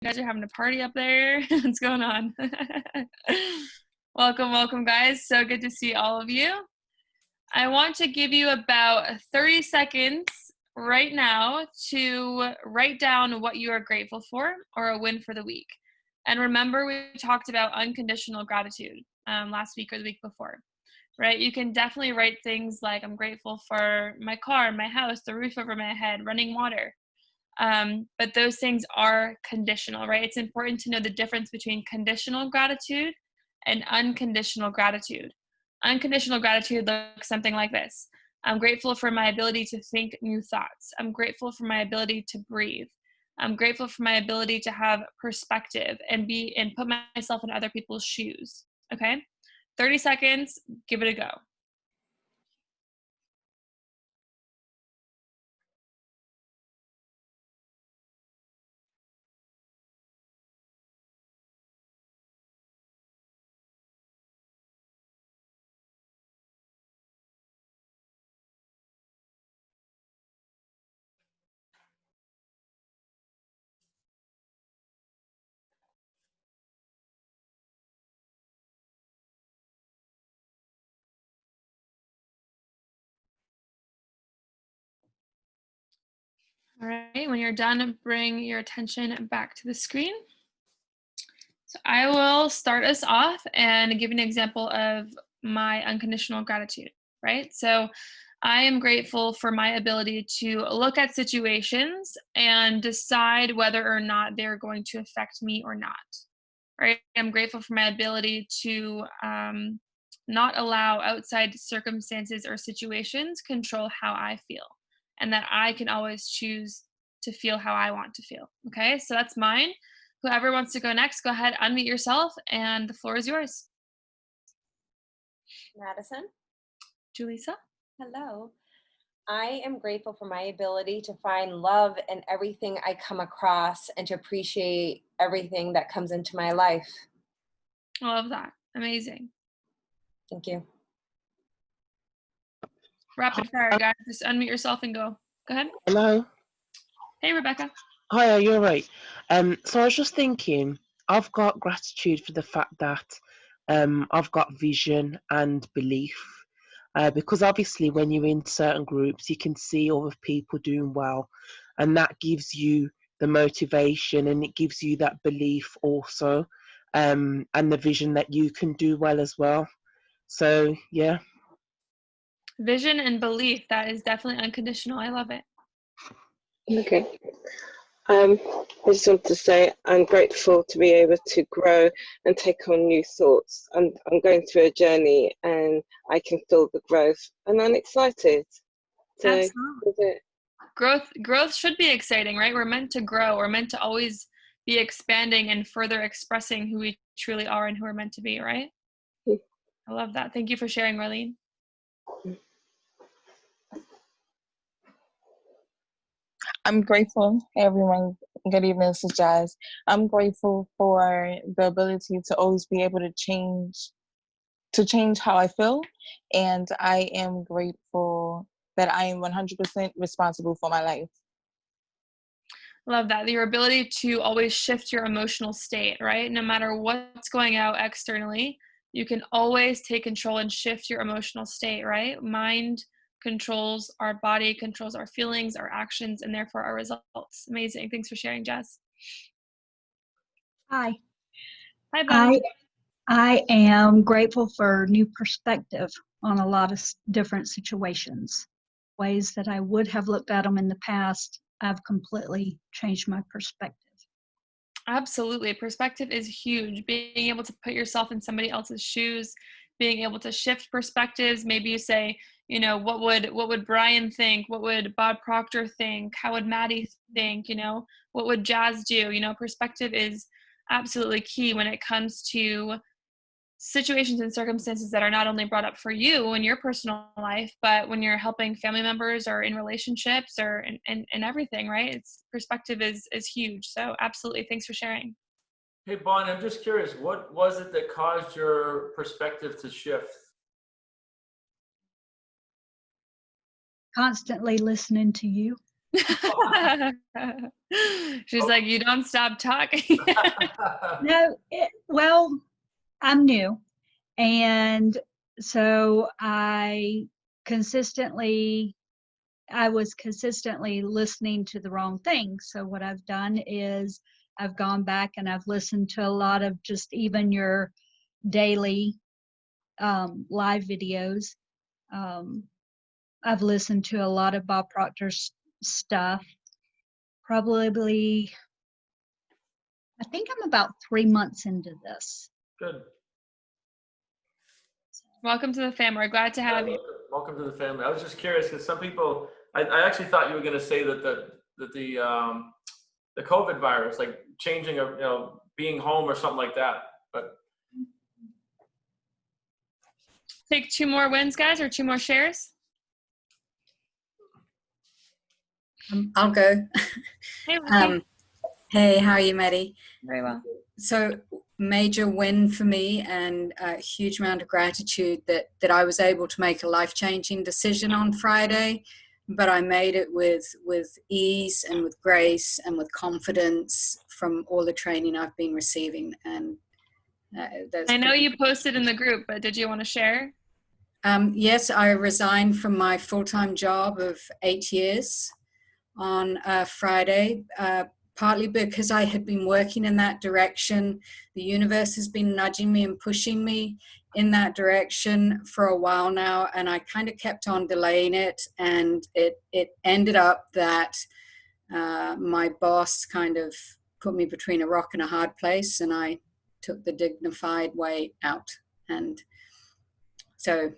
guys are having a party up there. What's going on? Welcome, guys. So good to see all of you. I want to give you about 30 seconds right now to write down what you are grateful for or a win for the week. And remember, we talked about unconditional gratitude last week or the week before, right? You can definitely write things like, I'm grateful for my car, my house, the roof over my head, running water. But those things are conditional, right? It's important to know the difference between conditional gratitude and unconditional gratitude. Unconditional gratitude looks something like this. I'm grateful for my ability to think new thoughts. I'm grateful for my ability to breathe. I'm grateful for my ability to have perspective and put myself in other people's shoes. Okay? 30 seconds, give it a go. All right, when you're done, bring your attention back to the screen. So I will start us off and give an example of my unconditional gratitude, right? So I am grateful for my ability to look at situations and decide whether or not they're going to affect me or not, right? I'm grateful for my ability to not allow outside circumstances or situations control how I feel, and that I can always choose to feel how I want to feel. Okay, so that's mine. Whoever wants to go next, go ahead, unmute yourself, and the floor is yours. Madison. Julissa. Hello. I am grateful for my ability to find love in everything I come across and to appreciate everything that comes into my life. I love that. Amazing. Thank you. Rapid fire, guys. Just unmute yourself and go. Go ahead. Hello. Hey, Rebecca. Hi, you're right. So I was just thinking, I've got gratitude for the fact that I've got vision and belief. Because obviously when you're in certain groups, you can see other people doing well, and that gives you the motivation and it gives you that belief also, and the vision that you can do well as well. So, yeah. Vision and belief. That is definitely unconditional. I love it. Okay. I just want to say I'm grateful to be able to grow and take on new thoughts. I'm going through a journey and I can feel the growth and I'm excited. So absolutely. Growth should be exciting, right? We're meant to grow. We're meant to always be expanding and further expressing who we truly are and who we're meant to be, right? I love that. Thank you for sharing, Marlene. I'm grateful. Hey everyone, good evening, this is Jazz. I'm grateful for the ability to always be able to change how I feel, and I am grateful that I am 100% responsible for my life. Love that. Your ability to always shift your emotional state, right? No matter what's going out externally, you can always take control and shift your emotional state, right? Mind controls our body, controls our feelings, our actions, and therefore our results. Amazing. Thanks for sharing, Jess. Hi. Hi, Bonnie. I am grateful for new perspective on a lot of different situations. Ways that I would have looked at them in the past, I've completely changed my perspective. Absolutely. Perspective is huge. Being able to put yourself in somebody else's shoes, being able to shift perspectives. Maybe you say, you know, what would Brian think? What would Bob Proctor think? How would Maddie think? You know, what would Jazz do? You know, perspective is absolutely key when it comes to situations and circumstances that are not only brought up for you in your personal life, but when you're helping family members or in relationships or in everything, right? It's perspective is huge. So absolutely. Thanks for sharing. Hey, Bonnie, I'm just curious, what was it that caused your perspective to shift? Constantly listening to you. She's like, you don't stop talking. No, well, I'm new. And so I was consistently listening to the wrong things. So what I've done is I've gone back and I've listened to a lot of just even your daily live videos. I've listened to a lot of Bob Proctor's stuff. Probably, I think I'm about 3 months into this. Good. Welcome to the family. We're glad to have you. Welcome to the family. I was just curious because some people, I actually thought you were going to say that the COVID virus, like changing being home or something like that. But take 2 more wins, guys, or 2 more shares. I'll go. Hey, Ruby. Hey, how are you, Maddie? Very well. So major win for me, and a huge amount of gratitude that I was able to make a life-changing decision on Friday, but I made it with ease and with grace and with confidence from all the training I've been receiving. And I know you posted in the group, but did you want to share? Yes, I resigned from my full-time job of 8 years on Friday, partly because I had been working in that direction. The universe has been nudging me and pushing me in that direction for a while now, and I kind of kept on delaying it, and it ended up that my boss kind of put me between a rock and a hard place, and I took the dignified way out. And so,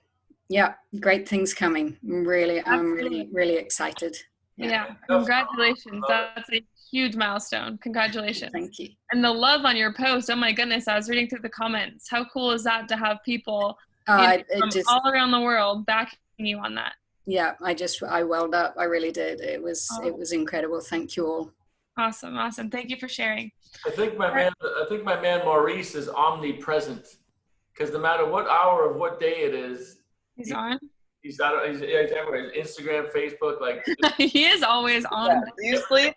yeah, great things coming. I'm really excited. Yeah. Congratulations. That's a huge milestone. Congratulations. Thank you. And the love on your post. Oh my goodness. I was reading through the comments. How cool is that to have people from all around the world backing you on that? Yeah, I welled up. I really did. It was incredible. Thank you all. Awesome. Awesome. Thank you for sharing. I think my man Maurice is omnipresent, because no matter what hour of what day it is, he's on. He's everywhere. Instagram, Facebook, like he is always on. Yeah. Do you sleep?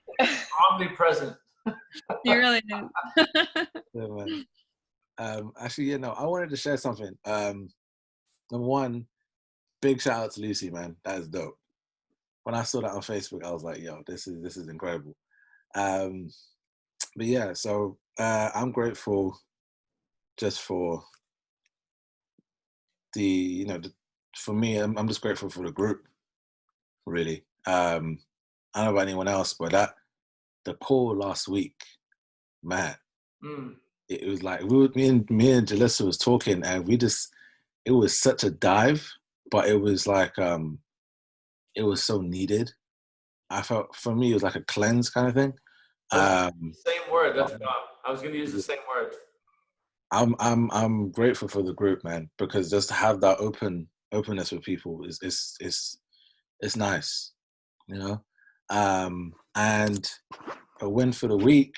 Omnipresent. You really do. Yeah, man. Actually, I wanted to share something. Number one, big shout out to Lucy, man. That is dope. When I saw that on Facebook, I was like, yo, this is incredible. But yeah, so I'm grateful just for for me, I'm just grateful for the group, really. I don't know about anyone else, but the call last week, man, it was like me and Jalissa was talking, and it was such a dive, but it was like it was so needed. I felt, for me, it was like a cleanse kind of thing. Same word. That's I was going to use the same word. I'm grateful for the group, man, because just to have that openness with people is nice, and a win for the week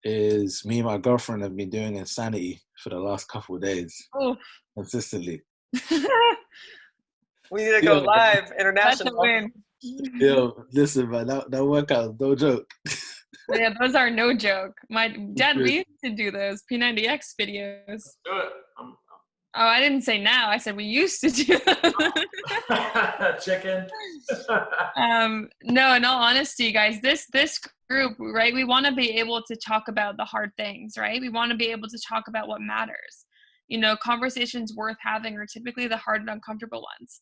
is me and my girlfriend have been doing Insanity for the last couple of days consistently. We need to go live international. That's a win. Yo, listen, man, that workout is no joke. Yeah, those are no joke. My dad, we used to do those P90X videos. Do it. Oh, I didn't say now. I said we used to do them. Chicken. No, in all honesty, guys, this group, right? We want to be able to talk about the hard things, right? We want to be able to talk about what matters. Conversations worth having are typically the hard and uncomfortable ones,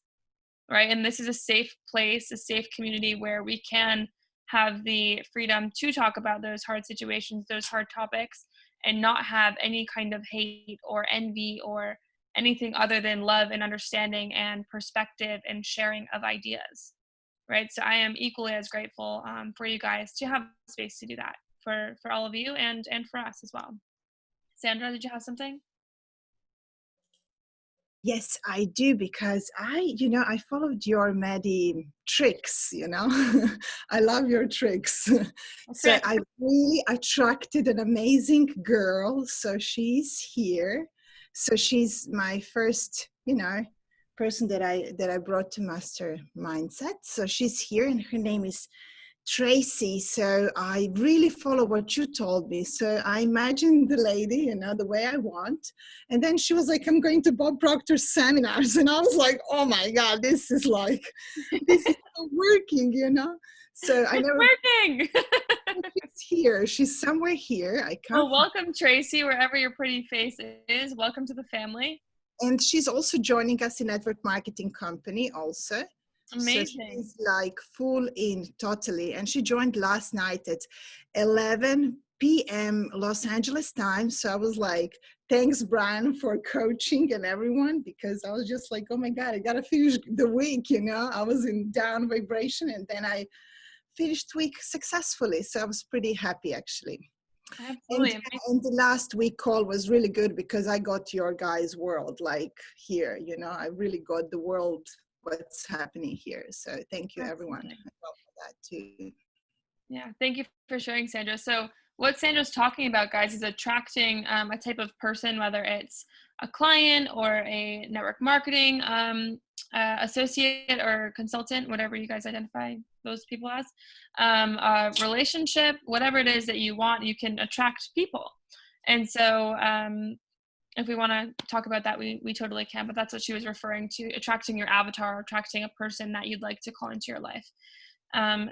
right? And this is a safe place, a safe community where we can have the freedom to talk about those hard situations, those hard topics, and not have any kind of hate or envy or anything other than love and understanding and perspective and sharing of ideas, right? So I am equally as grateful for you guys to have space to do that for all of you and for us as well. Sandra, did you have something? Yes, I do, because I followed your Maddie tricks, I love your tricks. So I really attracted an amazing girl. So she's here. So she's my first, person that I brought to Master Mindset. So she's here, and her name is Tracy, so I really follow what you told me. So I imagined the lady, you know, the way I want. And then she was like, I'm going to Bob Proctor's seminars. And I was like, oh my God, this is not working, you know? So I never. Working. She's here. She's somewhere here. I can't. Well, welcome, Tracy, wherever your pretty face is. Welcome to the family. And she's also joining us in network marketing company also. Amazing. So she's like full in totally. And she joined last night at 11 p.m. Los Angeles time. So I was like, thanks, Brian, for coaching and everyone, because I was just like, oh my God, I got to finish the week, you know. I was in down vibration and then I finished week successfully. So I was pretty happy actually. Absolutely. And the last week call was really good because I got your guys' world like here, you know, I really got the world, what's happening here. So thank you everyone for that too. Yeah, thank you for sharing, Sandra. So what Sandra's talking about, guys, is attracting a type of person, whether it's a client or a network marketing associate or consultant, whatever you guys identify those people as, a relationship, whatever it is that you want, you can attract people. And so if we want to talk about that, we totally can, but that's what she was referring to, attracting your avatar, attracting a person that you'd like to call into your life.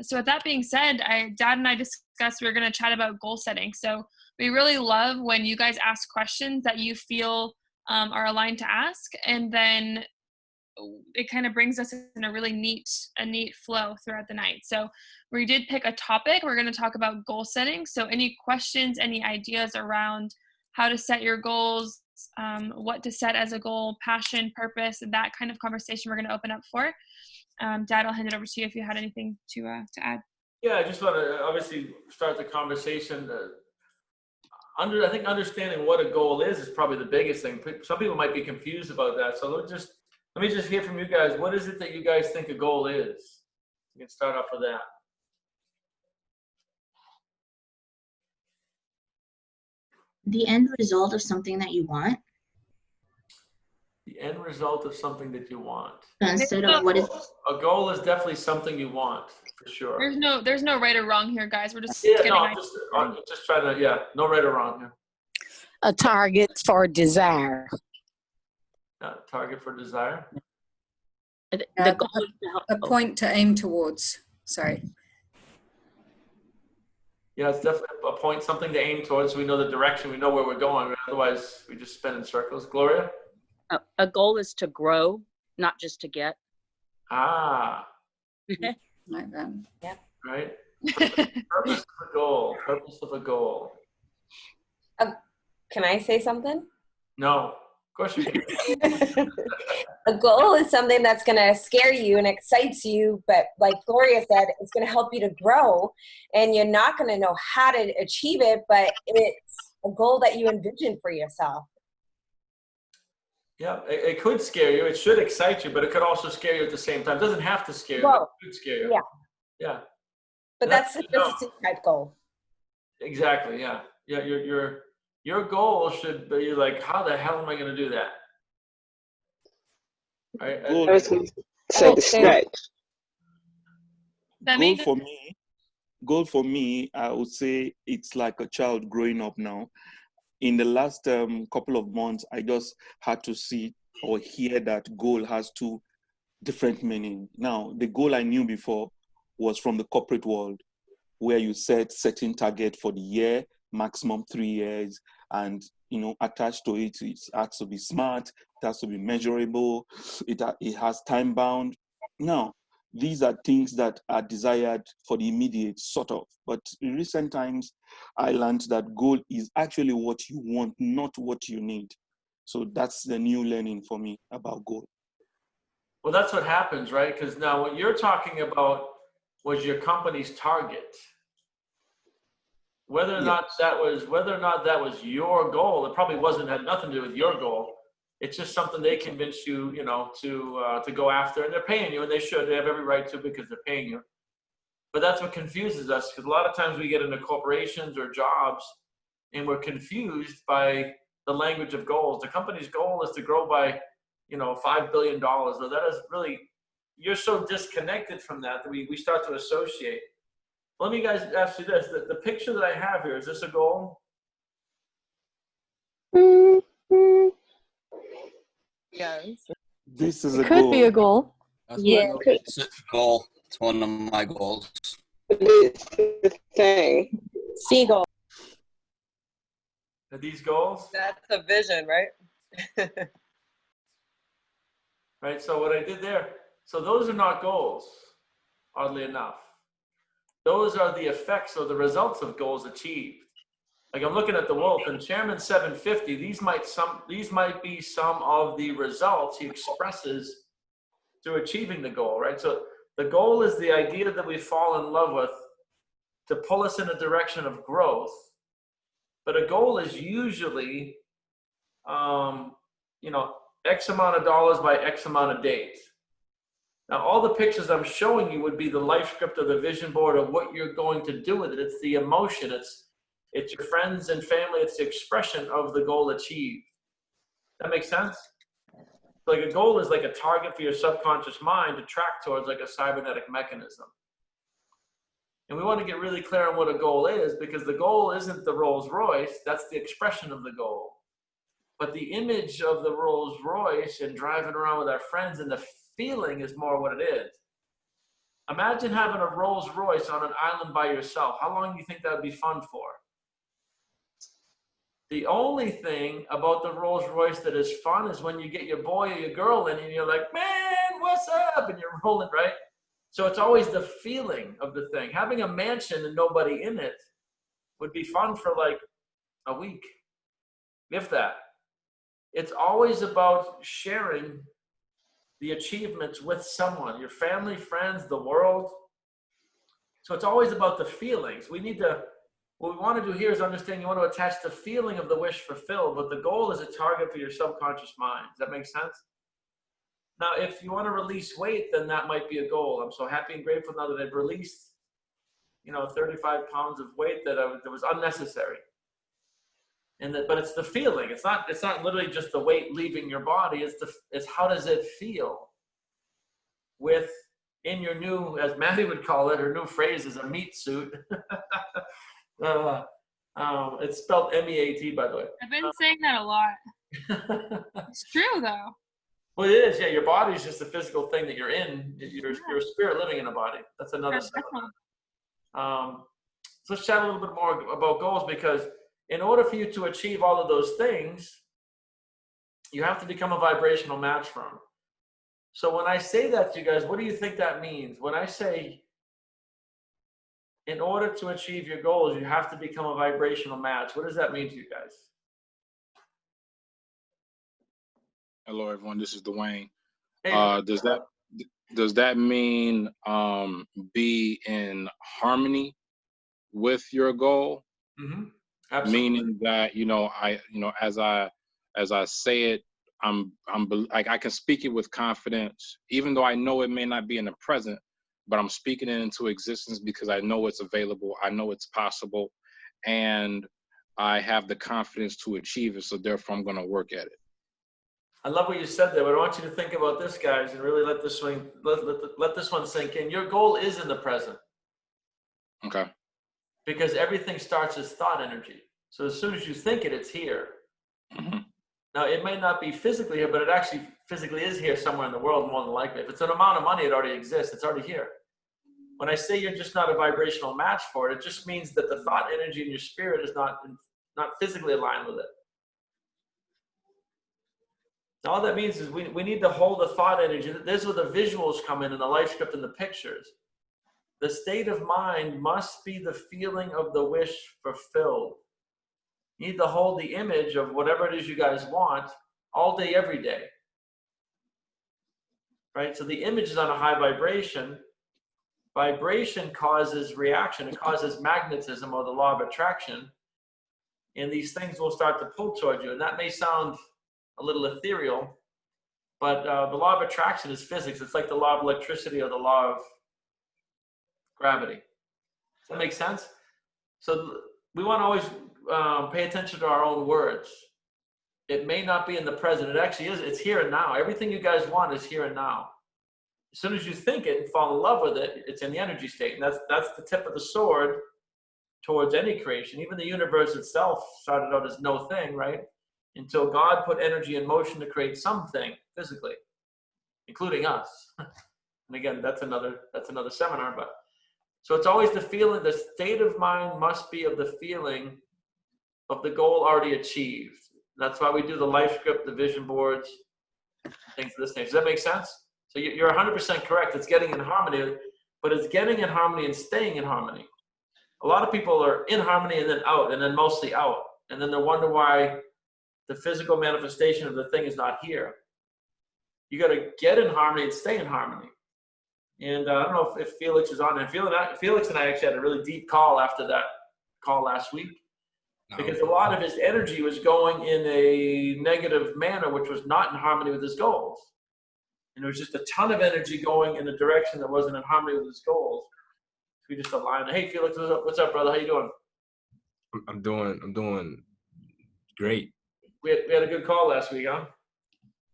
So with that being said, Dad and I discussed we were going to chat about goal setting. So we really love when you guys ask questions that you feel are aligned to ask, and then it kind of brings us in a really neat flow throughout the night. So we did pick a topic. We're going to talk about goal setting. So any questions, any ideas around how to set your goals, what to set as a goal, passion, purpose, that kind of conversation we're going to open up for. Dad, I'll hand it over to you if you had anything to add. Yeah, I just want to obviously start the conversation. I think understanding what a goal is probably the biggest thing. Some people might be confused about that. So let me just hear from you guys. What is it that you guys think a goal is? You can start off with that. The end result of something that you want. The end result of something that you want. Instead of what is a goal is definitely something you want, for sure. There's no right or wrong here, guys. We're just I'm just trying to no right or wrong here. A target for desire. Target for desire. The goal a point to aim towards. Sorry. Yeah, it's definitely a point, something to aim towards. So we know the direction, we know where we're going. Otherwise, we just spin in circles. Gloria? A goal is to grow, not just to get. Ah. Like that. Yeah. Right. Purpose of a goal. Purpose of a goal. Can I say something? No. Of course you can. A goal is something that's going to scare you and excites you, but like Gloria said, it's going to help you to grow, and you're not going to know how to achieve it, but it's a goal that you envision for yourself. Yeah, it could scare you. It should excite you, but it could also scare you at the same time. It doesn't have to scare you, but it could scare you. Yeah. Yeah. But that's just a type goal. Exactly, yeah. Yeah, your goal should be like, how the hell am I going to do that? Right? I was going to say the stretch. Goal for me, I would say it's like a child growing up now. In the last couple of months, I just had to see or hear that goal has two different meanings. Now, the goal I knew before was from the corporate world, where you set certain target for the year, maximum 3 years, and attached to it, it has to be smart, it has to be measurable, it has time bound. Now, these are things that are desired for the immediate, sort of. But in recent times, I learned that goal is actually what you want, not what you need. So that's the new learning for me about goal. Well, that's what happens, right? Because now what you're talking about was your company's target. Whether or not that was your goal, it probably had nothing to do with your goal. It's just something they convinced you, to go after, and they're paying you, and they should. They have every right to because they're paying you. But that's what confuses us, because a lot of times we get into corporations or jobs, and we're confused by the language of goals. The company's goal is to grow by, $5 billion. So that is really, you're so disconnected from that we start to associate. let me guys ask you this. The picture that I have here, is this a goal? Yes. This is It a could be a goal. goal. That's Yeah, my goal. It's a goal. It's one of my goals. it's the thing. Seagull. Are these goals? That's a vision, right? Right, so what I did there, so those are not goals, oddly enough. Those are the effects or the results of goals achieved. Like I'm looking at the wolf and Chairman 750, these might be some of the results he expresses through achieving the goal, right? So the goal is the idea that we fall in love with to pull us in a direction of growth. But a goal is usually, X amount of dollars by X amount of days. Now, all the pictures I'm showing you would be the life script or the vision board of what you're going to do with it. It's the emotion. It's your friends and family. It's the expression of the goal achieved. That makes sense? Like a goal is like a target for your subconscious mind to track towards, like a cybernetic mechanism. And we want to get really clear on what a goal is, because the goal isn't the Rolls Royce. That's the expression of the goal. But the image of the Rolls Royce and driving around with our friends and the feeling is more what it is. Imagine having a Rolls Royce on an island by yourself. How long do you think that would be fun for? The only thing about the Rolls Royce that is fun is when you get your boy or your girl in and you're like, man, what's up? And you're rolling, right? So it's always the feeling of the thing. Having a mansion and nobody in it would be fun for like a week, if that. It's always about sharing the achievements with someone, your family, friends, the world. So it's always about the feelings. What we want to do here is understand you want to attach the feeling of the wish fulfilled, but the goal is a target for your subconscious mind. Does that make sense? Now, if you want to release weight, then that might be a goal. I'm so happy and grateful now that I've released, 35 pounds of weight that was unnecessary. But it's the feeling. It's not literally just the weight leaving your body. It's how does it feel in your new, as Maddie would call it, her new phrase is a meat suit. It's spelled MEAT, by the way. I've been saying that a lot. It's true, though. Well, it is. Yeah, your body is just a physical thing that you're in. You're a spirit living in a body. That's another side. So let's chat a little bit more about goals, because in order for you to achieve all of those things, you have to become a vibrational match for them. So when I say that to you guys, what do you think that means? When I say, in order to achieve your goals, you have to become a vibrational match, what does that mean to you guys? Hello, everyone. This is Dwayne. Hey. Does that mean be in harmony with your goal? Mm-hmm. Absolutely. Meaning that as I say it, I can speak it with confidence, even though I know it may not be in the present, but I'm speaking it into existence because I know it's available, I know it's possible, and I have the confidence to achieve it. So therefore, I'm going to work at it. I love what you said there, but I want you to think about this, guys, and really let this one sink in. Your goal is in the present. Okay. Because everything starts as thought energy. So as soon as you think it, it's here. Mm-hmm. Now, it may not be physically here, but it actually physically is here somewhere in the world, more than likely. If it's an amount of money, it already exists. It's already here. When I say you're just not a vibrational match for it, it just means that the thought energy in your spirit is not physically aligned with it. Now, all that means is we need to hold the thought energy. This is where the visuals come in and the life script and the pictures. The state of mind must be the feeling of the wish fulfilled. You need to hold the image of whatever it is you guys want all day, every day. Right? So the image is on a high vibration. Vibration causes reaction. It causes magnetism, or the law of attraction. And these things will start to pull towards you. And that may sound a little ethereal, but the law of attraction is physics. It's like the law of electricity or the law of gravity. Does that make sense? So we want to always pay attention to our own words. It may not be in the present. It actually is. It's here and now. Everything you guys want is here and now. as soon as you think it and fall in love with it, it's in the energy state. And that's the tip of the sword towards any creation. Even the universe itself started out as no thing, right? Until God put energy in motion to create something physically, including us. And again, that's another seminar. But so it's always the feeling, the state of mind must be of the feeling of the goal already achieved. That's why we do the life script, the vision boards, things of this nature. Does that make sense? So you're 100% correct. It's getting in harmony, but it's getting in harmony and staying in harmony. A lot of people are in harmony and then out, and then mostly out. And then they wonder why the physical manifestation of the thing is not here. You got to get in harmony and stay in harmony. And I don't know if Felix is on there. Felix and I actually had a really deep call after that call last week, because a lot of his energy was going in a negative manner, which was not in harmony with his goals. And there was just a ton of energy going in a direction that wasn't in harmony with his goals. So we just aligned. Hey, Felix, what's up, brother? How you doing? I'm doing great. We had a good call last week, huh?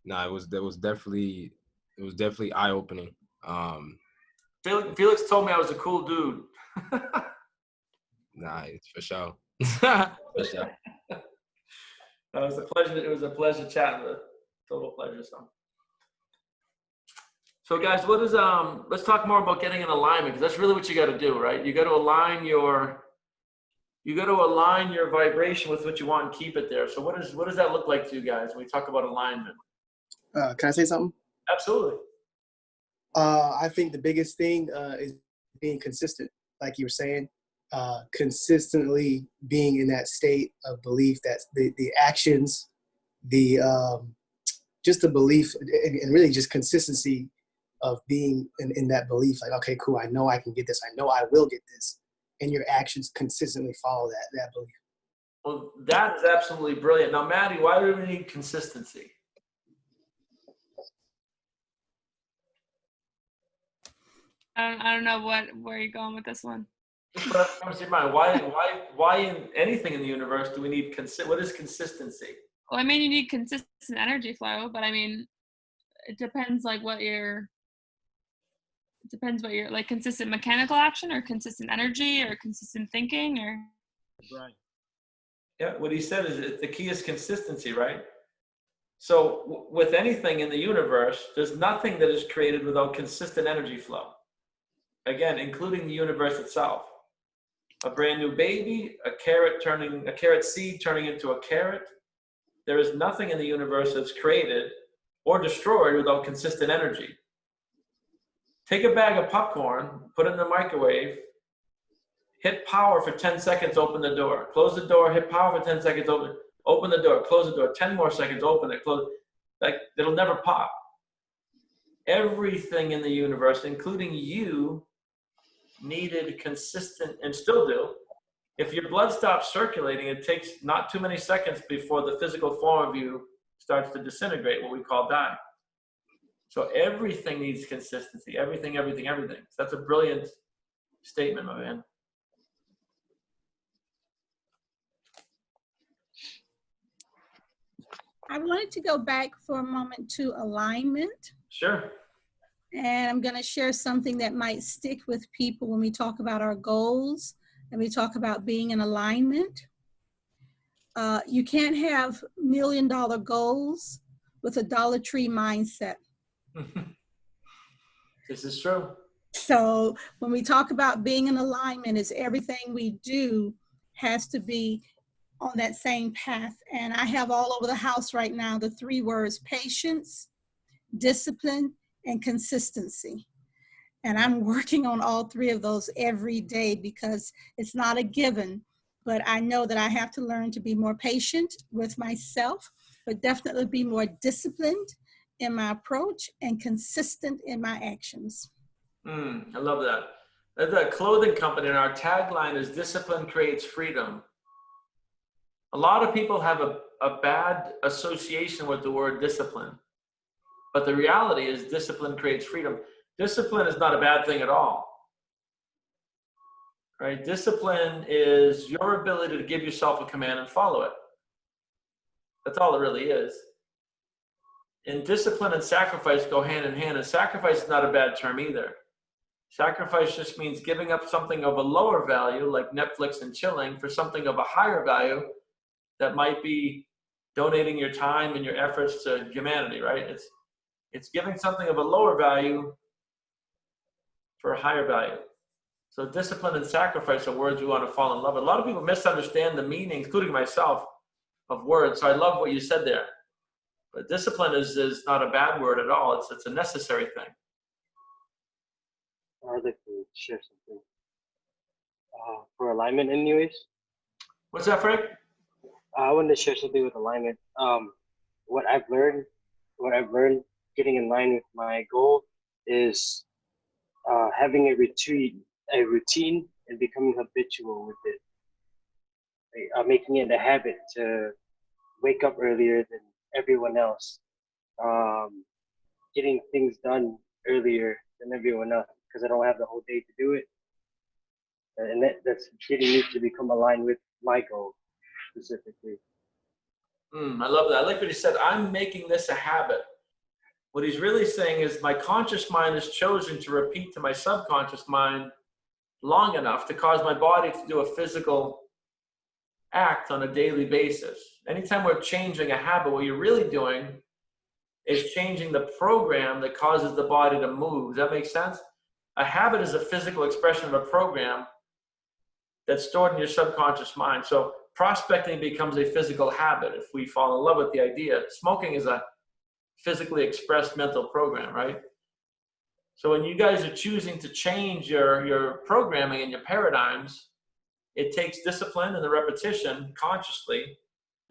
Nah, it was definitely eye-opening. Felix told me I was a cool dude. Nah, it's for sure. For sure. It was a pleasure. It was a pleasure chatting with. Total pleasure. So guys, what is let's talk more about getting in alignment, because that's really what you got to do, right? You got to align your vibration with what you want and keep it there. So what does that look like to you guys when we talk about alignment? Can I say something? Absolutely. I think the biggest thing is being consistent, like you were saying, consistently being in that state of belief that the actions, just the belief and really just consistency of being in that belief, like, okay, cool, I know I can get this. I know I will get this. And your actions consistently follow that belief. Well, that is absolutely brilliant. Now, Maddie, why do we need consistency? I don't know where you're going with this one. Why in anything in the universe do we need what is consistency? Well, I mean, you need consistent energy flow, but I mean, it depends like consistent mechanical action or consistent energy or consistent thinking or. Right. Yeah, what he said is the key is consistency, right? So with anything in the universe, there's nothing that is created without consistent energy flow. Again, including the universe itself. A brand new baby, a carrot seed turning into a carrot. There is nothing in the universe that's created or destroyed without consistent energy. Take a bag of popcorn, put it in the microwave, hit power for 10 seconds, open the door. Close the door, hit power for 10 seconds, open the door, close the door, 10 more seconds, open it, close it. Like, it'll never pop. Everything in the universe, including you, needed consistent, and still do. If your blood stops circulating, it takes not too many seconds before the physical form of you starts to disintegrate, what we call die. So everything needs consistency. Everything. So that's a brilliant statement, my man. I wanted to go back for a moment to alignment. Sure. And I'm going to share something that might stick with people when we talk about our goals and we talk about being in alignment. You can't have $1 million goals with a Dollar Tree mindset. This is true. So when we talk about being in alignment, is everything we do has to be on that same path. And I have all over the house right now the 3 words: patience, discipline, and consistency. And I'm working on all 3 of those every day because it's not a given, but I know that I have to learn to be more patient with myself, but definitely be more disciplined in my approach and consistent in my actions. I love that. There's a clothing company, and our tagline is "Discipline creates freedom." A lot of people have a bad association with the word discipline. But the reality is discipline creates freedom. Discipline is not a bad thing at all. Right? Discipline is your ability to give yourself a command and follow it. That's all it really is. And discipline and sacrifice go hand in hand. And sacrifice is not a bad term either. Sacrifice just means giving up something of a lower value, like Netflix and chilling, for something of a higher value that might be donating your time and your efforts to humanity, right? It's giving something of a lower value for a higher value. So discipline and sacrifice are words we want to fall in love with. A lot of people misunderstand the meaning, including myself, of words. So I love what you said there. But discipline is not a bad word at all. It's a necessary thing. I'd like to share something. For alignment anyways. What's that, Frank? I wanted to share something with alignment. What I've learned getting in line with my goal is having a routine and becoming habitual with it. Making it a habit to wake up earlier than everyone else. Getting things done earlier than everyone else because I don't have the whole day to do it. And that's getting me to become aligned with my goal specifically. I love that. I like what he said. I'm making this a habit. What he's really saying is my conscious mind has chosen to repeat to my subconscious mind long enough to cause my body to do a physical act on a daily basis. Anytime we're changing a habit, what you're really doing is changing the program that causes the body to move. Does that make sense? A habit is a physical expression of a program that's stored in your subconscious mind. So prospecting becomes a physical habit if we fall in love with the idea. Smoking is a physically expressed mental program, right? So when you guys are choosing to change your programming and your paradigms, it takes discipline and the repetition consciously.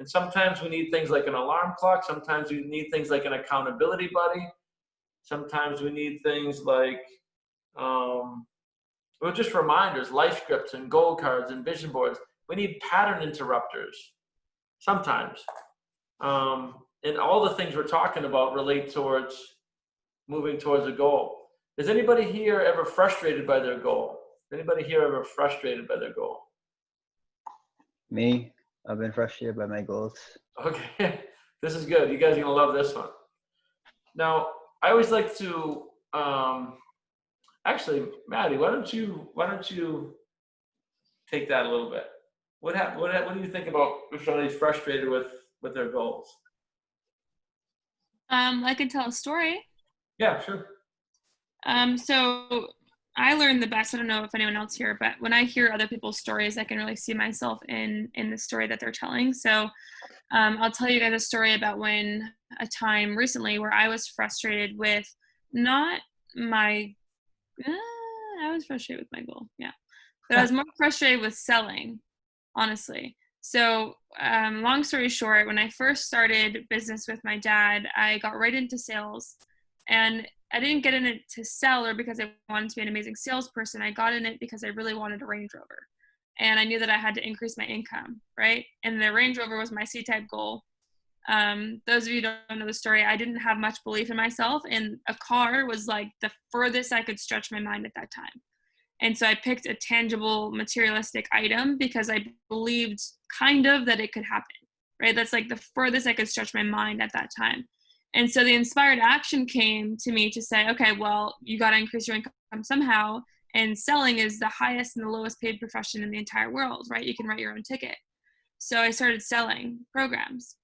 And sometimes we need things like an alarm clock. Sometimes we need things like an accountability buddy. Sometimes we need things like just reminders, life scripts and goal cards and vision boards. We need pattern interrupters sometimes. And all the things we're talking about relate towards moving towards a goal. Is anybody here ever frustrated by their goal? Anybody here ever frustrated by their goal? Me, I've been frustrated by my goals. Okay, this is good. You guys are gonna love this one. Now, I always like to, actually, Maddie, why don't you take that a little bit? What do you think about if somebody's frustrated with their goals? I can tell a story. Yeah, sure. So I learned the best. I don't know if anyone else here, but when I hear other people's stories, I can really see myself in the story that they're telling. So I'll tell you guys a story about a time recently where I was frustrated with not my, I was frustrated with my goal. Yeah. But I was more frustrated with selling, honestly. So long story short, when I first started business with my dad, I got right into sales, and I didn't get in it to sell or because I wanted to be an amazing salesperson. I got in it because I really wanted a Range Rover, and I knew that I had to increase my income, right? And the Range Rover was my C-type goal. Those of you who don't know the story, I didn't have much belief in myself, and a car was like the furthest I could stretch my mind at that time. And so I picked a tangible, materialistic item because I believed kind of that it could happen, right? That's like the furthest I could stretch my mind at that time. And so the inspired action came to me to say, okay, well, you got to increase your income somehow. And selling is the highest and the lowest paid profession in the entire world, right? You can write your own ticket. So I started selling programs.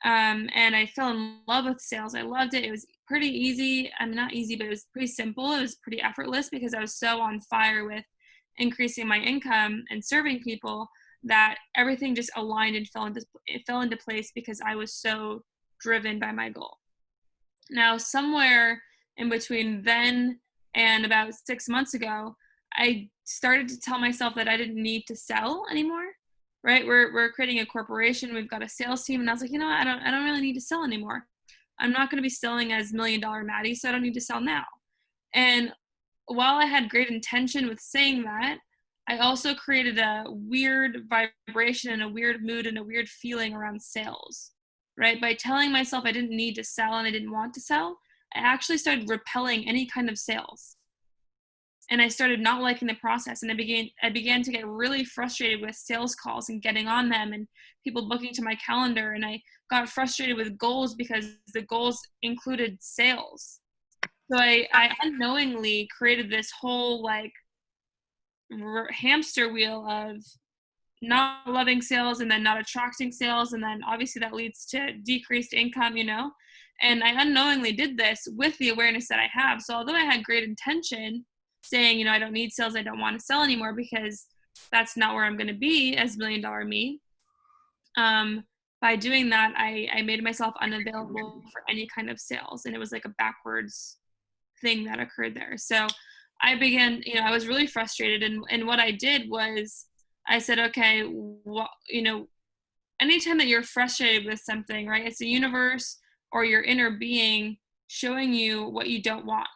And I fell in love with sales. I loved it. It was pretty easy. I mean, not easy, but it was pretty simple. It was pretty effortless because I was so on fire with increasing my income and serving people that everything just aligned and fell into place because I was so driven by my goal. Now, somewhere in between then and about 6 months ago, I started to tell myself that I didn't need to sell anymore. Right? We're creating a corporation. We've got a sales team. And I was like, you know what? I don't really need to sell anymore. I'm not going to be selling as $1 Million Maddie, so I don't need to sell now. And while I had great intention with saying that, I also created a weird vibration and a weird mood and a weird feeling around sales, right? By telling myself I didn't need to sell and I didn't want to sell, I actually started repelling any kind of sales. And I started not liking the process, and I began to get really frustrated with sales calls and getting on them and people booking to my calendar. And I got frustrated with goals because the goals included sales. So I unknowingly created this whole like hamster wheel of not loving sales and then not attracting sales. And then obviously that leads to decreased income, you know? And I unknowingly did this with the awareness that I have. So although I had great intention saying, you know, I don't need sales, I don't want to sell anymore because that's not where I'm going to be as $1 million me. By doing that, I made myself unavailable for any kind of sales. And it was like a backwards thing that occurred there. So I began, you know, I was really frustrated. And what I did was I said, okay, well, you know, anytime that you're frustrated with something, right, it's the universe or your inner being showing you what you don't want,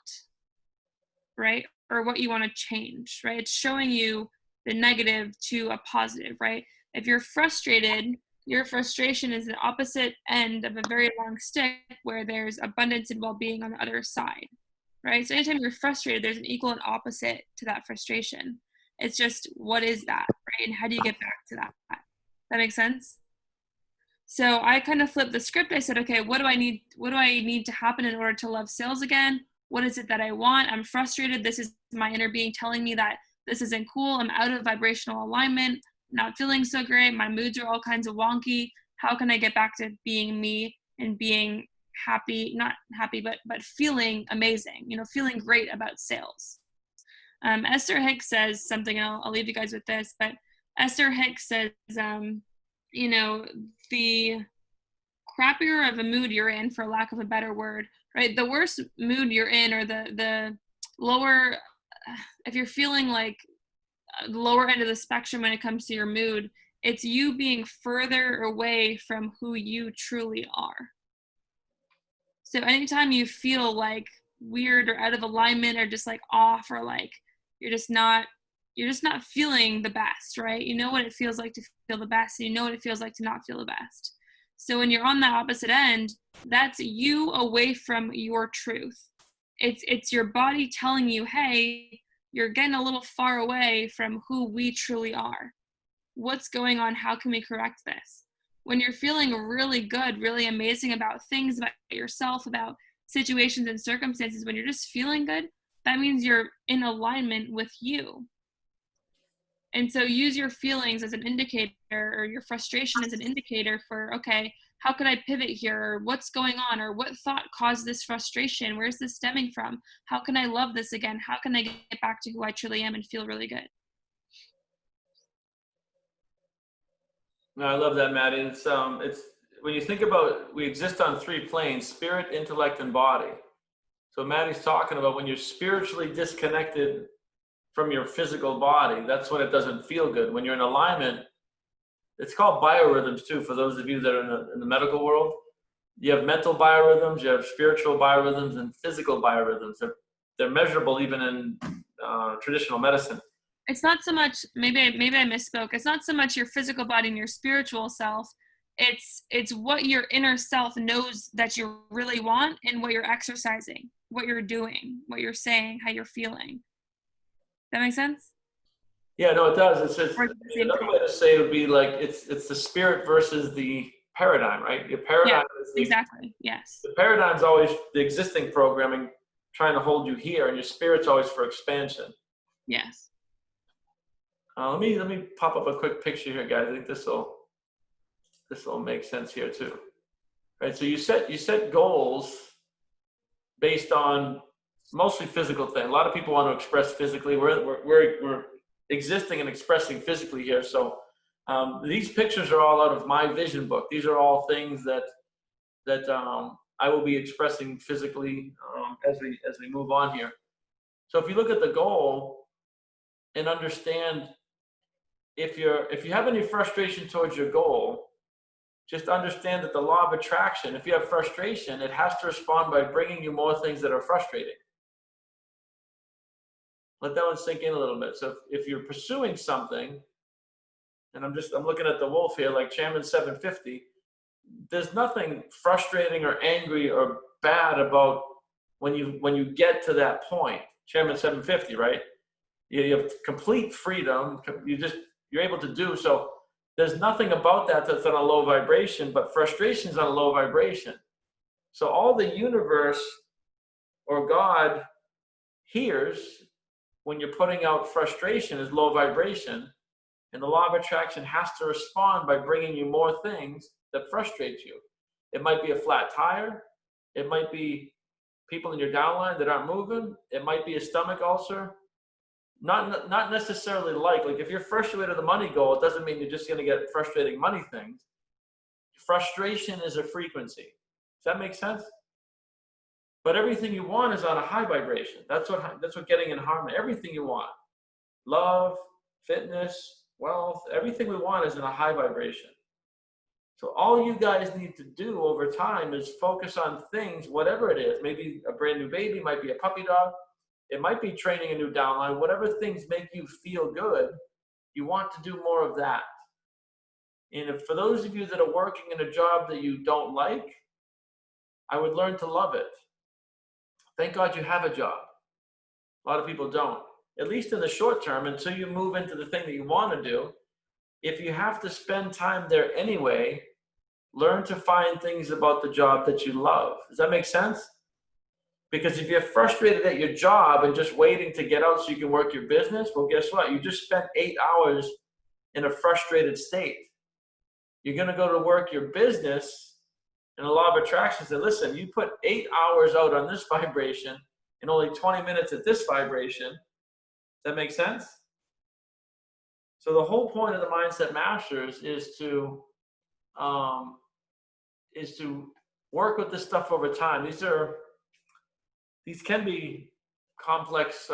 right? Or what you want to change, right? It's showing you the negative to a positive, right? If you're frustrated, your frustration is the opposite end of a very long stick where there's abundance and well-being on the other side, right? So anytime you're frustrated, there's an equal and opposite to that frustration. It's just, what is that, right? And how do you get back to that? That makes sense? So I kind of flipped the script. I said, okay, what do I need to happen in order to love sales again? What is it that I want? I'm frustrated. This is my inner being telling me that this isn't cool. I'm out of vibrational alignment, not feeling so great. My moods are all kinds of wonky. How can I get back to being me and being happy, not happy, but feeling amazing, you know, feeling great about sales? Esther Hicks says something, and I'll leave you guys with this, but Esther Hicks says, you know, the crappier of a mood you're in, for lack of a better word, right? The worse mood you're in, or the lower, if you're feeling like the lower end of the spectrum when it comes to your mood, it's you being further away from who you truly are. So anytime you feel like weird or out of alignment or just like off, or like you're just not feeling the best, right? You know what it feels like to feel the best, and you know what it feels like to not feel the best. So when you're on the opposite end, that's you away from your truth. It's your body telling you, hey, you're getting a little far away from who we truly are. What's going on? How can we correct this? When you're feeling really good, really amazing about things, about yourself, about situations and circumstances, when you're just feeling good, that means you're in alignment with you. And so use your feelings as an indicator, or your frustration as an indicator for, okay, how could I pivot here? Or what's going on? Or what thought caused this frustration? Where's this stemming from? How can I love this again? How can I get back to who I truly am and feel really good? No, I love that, Maddie. It's when you think about, we exist on 3 planes: spirit, intellect, and body. So Maddie's talking about when you're spiritually disconnected from your physical body, that's when it doesn't feel good. When you're in alignment, it's called biorhythms too, for those of you that are in the medical world. You have mental biorhythms, you have spiritual biorhythms, and physical biorhythms. They're measurable even in traditional medicine. It's not so much, maybe I misspoke. It's not so much your physical body and your spiritual self. It's what your inner self knows that you really want, and what you're exercising, what you're doing, what you're saying, how you're feeling. That make sense? Yeah, no, it does. It's just, another way to say it would be like it's the spirit versus the paradigm, right? Your paradigm is exactly. Yes. The paradigm's always the existing programming trying to hold you here, and your spirit's always for expansion. Yes. Let me pop up a quick picture here, guys. I think this will make sense here too. Right. So you set goals based on mostly physical things. A lot of people want to express physically. We're existing and expressing physically here. So these pictures are all out of my vision book. These are all things that I will be expressing physically as we move on here. So if you look at the goal and understand, if you have any frustration towards your goal, just understand that the law of attraction, if you have frustration, it has to respond by bringing you more things that are frustrating. Let that one sink in a little bit. So if you're pursuing something, and I'm looking at the wolf here, like Chairman 750, there's nothing frustrating or angry or bad about when you get to that point. Chairman 750, right? You have complete freedom. You're able to do so. There's nothing about that that's on a low vibration, but frustration is on a low vibration. So all the universe or God hears when you're putting out frustration is low vibration, and the law of attraction has to respond by bringing you more things that frustrate you. It might be a flat tire. It might be people in your downline that aren't moving. It might be a stomach ulcer. Not necessarily like if you're frustrated with the money goal, it doesn't mean you're just going to get frustrating money things. Frustration is a frequency. Does that make sense? But everything you want is on a high vibration. That's what getting in harmony. Everything you want, love, fitness, wealth, everything we want is in a high vibration. So all you guys need to do over time is focus on things, whatever it is. Maybe a brand new baby, might be a puppy dog. It might be training a new downline. Whatever things make you feel good, you want to do more of that. And for those of you that are working in a job that you don't like, I would learn to love it. Thank God you have a job. A lot of people don't. At least in the short term, until you move into the thing that you want to do. If you have to spend time there anyway, learn to find things about the job that you love. Does that make sense? Because if you're frustrated at your job and just waiting to get out so you can work your business, well, guess what? You just spent 8 hours in a frustrated state. You're going to go to work your business, and the law of attraction says, listen, you put 8 hours out on this vibration and only 20 minutes at this vibration. Does that make sense? So the whole point of the Mindset Masters is to work with this stuff over time. These can be complex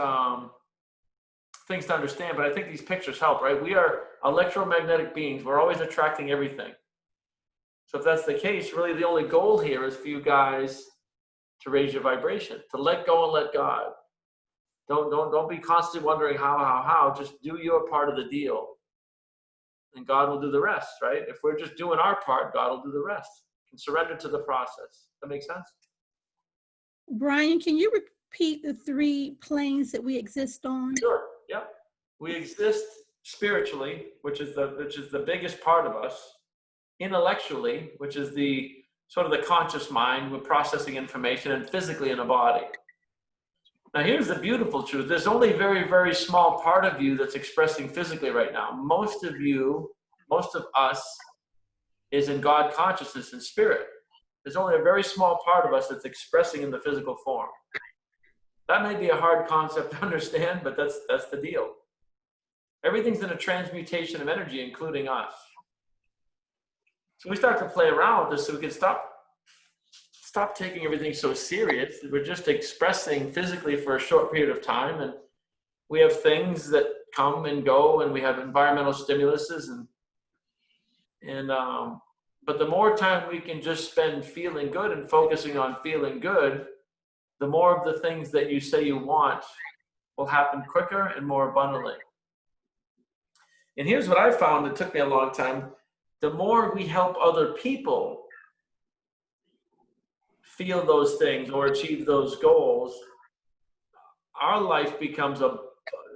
things to understand, but I think these pictures help, right? We are electromagnetic beings. We're always attracting everything. So if that's the case, really the only goal here is for you guys to raise your vibration, to let go and let God. Don't be constantly wondering how. Just do your part of the deal, and God will do the rest, right? If we're just doing our part, God will do the rest. And surrender to the process. That makes sense? Brian, can you repeat the 3 planes that we exist on? Sure. Yep. We exist spiritually, which is the biggest part of us. Intellectually, which is the sort of the conscious mind, we're processing information, and physically in a body. Now here's the beautiful truth. There's only a very, very small part of you that's expressing physically right now. Most of us is in God consciousness and spirit. There's only a very small part of us that's expressing in the physical form. That may be a hard concept to understand, but that's the deal. Everything's in a transmutation of energy, including us. So we start to play around with this so we can stop taking everything so serious. We're just expressing physically for a short period of time, and we have things that come and go, and we have environmental stimuluses, but the more time we can just spend feeling good and focusing on feeling good, the more of the things that you say you want will happen quicker and more abundantly. And here's what I found that took me a long time. The more we help other people feel those things or achieve those goals, our life becomes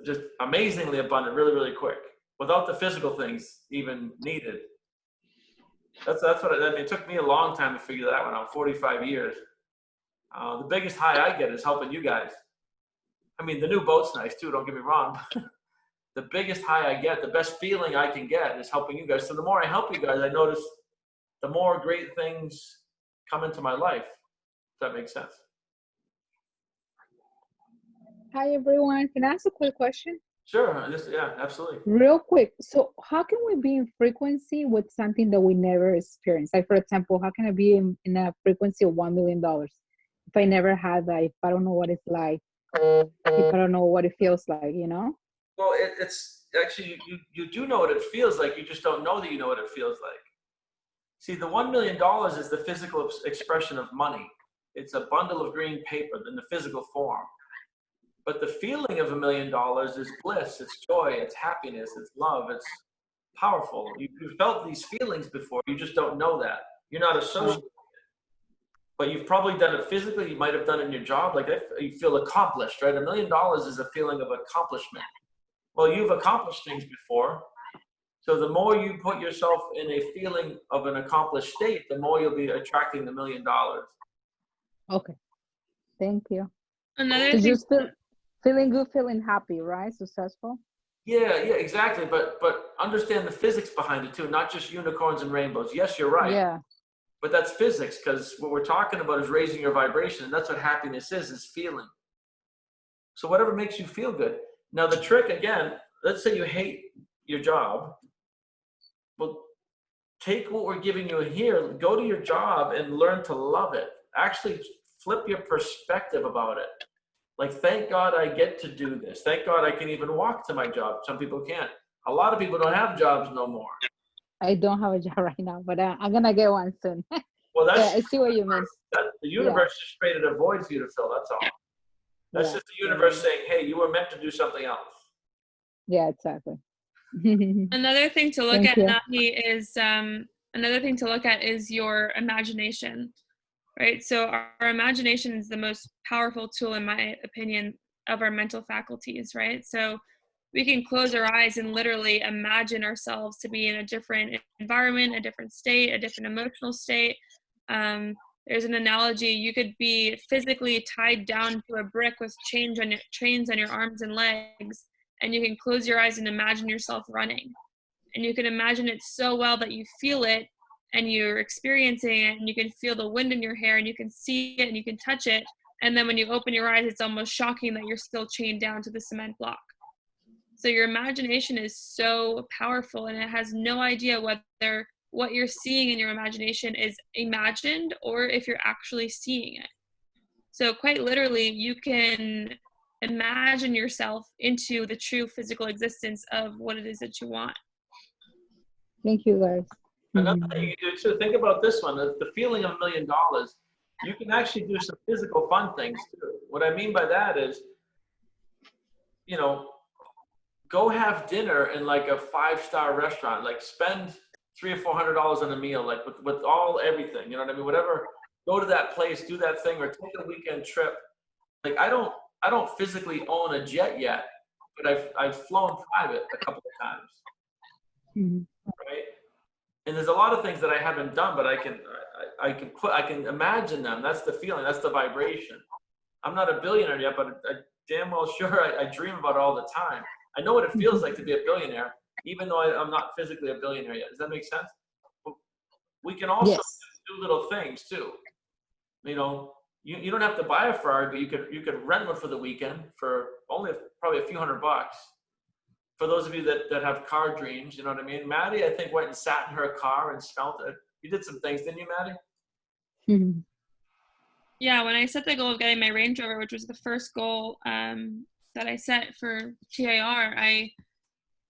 just amazingly abundant really, really quick, without the physical things even needed. That's what I mean. It took me a long time to figure that one out, 45 years. The biggest high I get is helping you guys. I mean, the new boat's nice too, don't get me wrong. The biggest high I get, the best feeling I can get is helping you guys. So the more I help you guys, I notice the more great things come into my life. If that makes sense. Hi, everyone. Can I ask a quick question? Sure. Yeah, absolutely. Real quick. So how can we be in frequency with something that we never experienced? Like, for example, how can I be in a frequency of $1 million if I never had that, if I don't know what it's like, if I don't know what it feels like, you know? Well, it's actually, you do know what it feels like. You just don't know that you know what it feels like. See, the $1 million is the physical expression of money. It's a bundle of green paper in the physical form. But the feeling of $1 million is bliss, it's joy, it's happiness, it's love, it's powerful. You've felt these feelings before, you just don't know that. You're not associated with it. But you've probably done it physically, you might have done it in your job, like you feel accomplished, right? $1 million is a feeling of accomplishment. Well, you've accomplished things before. So the more you put yourself in a feeling of an accomplished state, the more you'll be attracting the $1 million. Okay. Thank you. Another So thing. just feeling good, feeling happy, right? Successful. Yeah, exactly. But understand the physics behind it too, not just unicorns and rainbows. Yes, you're right. Yeah. But that's physics, because what we're talking about is raising your vibration, and that's what happiness is feeling. So whatever makes you feel good. Now the trick, again, let's say you hate your job. Well, take what we're giving you here, go to your job and learn to love it. Actually flip your perspective about it. Like, thank God I get to do this. Thank God I can even walk to my job. Some people can't. A lot of people don't have jobs no more. I don't have a job right now, but I'm gonna get one soon. Well, that's, I see what you mean. the universe just created a void for you to fill. That's all. That's just the universe saying, hey, you were meant to do something else. Yeah, exactly. Another thing to look Thank at, you. Nahi, is your imagination, right? So our imagination is the most powerful tool, in my opinion, of our mental faculties, right? So we can close our eyes and literally imagine ourselves to be in a different environment, a different state, a different emotional state. There's an analogy: you could be physically tied down to a brick with chains on your arms and legs, and you can close your eyes and imagine yourself running. And you can imagine it so well that you feel it and you're experiencing it, and you can feel the wind in your hair, and you can see it and you can touch it. And then when you open your eyes, it's almost shocking that you're still chained down to the cement block. So your imagination is so powerful, and it has no idea whether what you're seeing in your imagination is imagined or if you're actually seeing it. So quite literally, you can imagine yourself into the true physical existence of what it is that you want. Thank you, guys. Another thing you can do too, think about this one, the feeling of $1 million, you can actually do some physical fun things too. What I mean by that is, you know, go have dinner in like a 5-star restaurant, like spend $300 or $400 on a meal, like with all everything, you know what I mean? Whatever, go to that place, do that thing, or take a weekend trip. Like I don't physically own a jet yet, but I've flown private a couple of times, right? And there's a lot of things that I haven't done, but I can imagine them. That's the feeling. That's the vibration. I'm not a billionaire yet, but I damn well sure I dream about it all the time. I know what it feels like to be a billionaire, even though I'm not physically a billionaire yet. Does that make sense? We can also do little things too. You know, you don't have to buy a Ferrari, but you could rent one for the weekend for only probably a few $100. For those of you that have car dreams, you know what I mean? Maddie, I think, went and sat in her car and smelt it. You did some things, didn't you, Maddie? Yeah, when I set the goal of getting my Range Rover, which was the first goal that I set for TAR, I